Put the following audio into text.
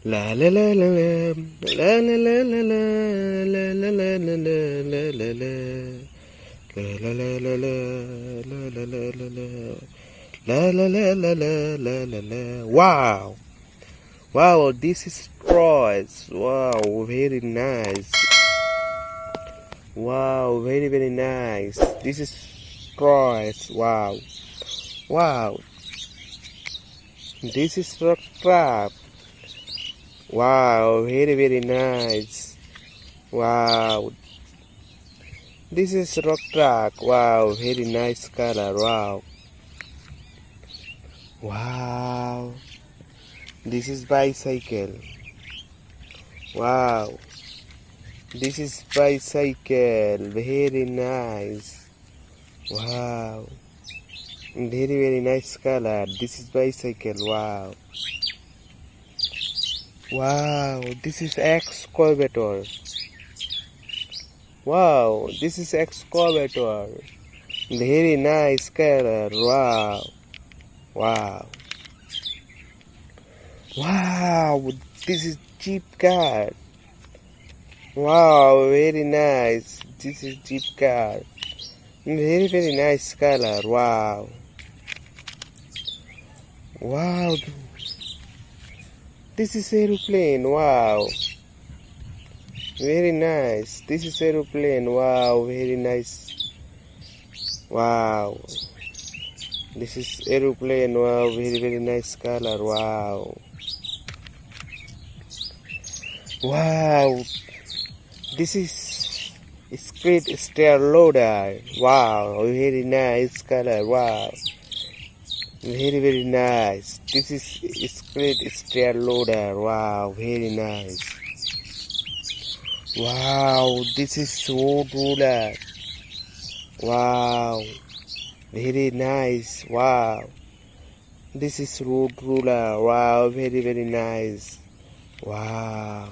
La la la la la la la la la la la la la la la la la. La la la la la la la la la la. La la la la la la la la. Wow! Wow, this is price. Wow, very nice. Wow, very very nice. This is price. Wow. Wow. This is Truk. Wow, very very nice. Wow. This is Truk. Wow, very nice color. Wow. Wow. This is bicycle. Wow. This is bicycle. Very nice. Wow. Very very nice color. This is bicycle. Wow. Wow. This is excavator. Wow. This is excavator. Very nice color. Wow. Wow. Wow. This is Jeep car. Wow. Very nice. This is Jeep car. Very very nice color. Wow. Wow. This is aeroplane. Wow. Very nice. This is aeroplane. Wow. Very nice. Wow. This is aeroplane. Wow. Very very nice color. Wow. Wow. This is skid steer loader. Wow. Very nice color. Wow. Very very nice. This is skid steer loader. Wow. Very nice. Wow. This is road roller. Wow. Very nice. Wow. This is road roller. Wow. Very very nice. Wow.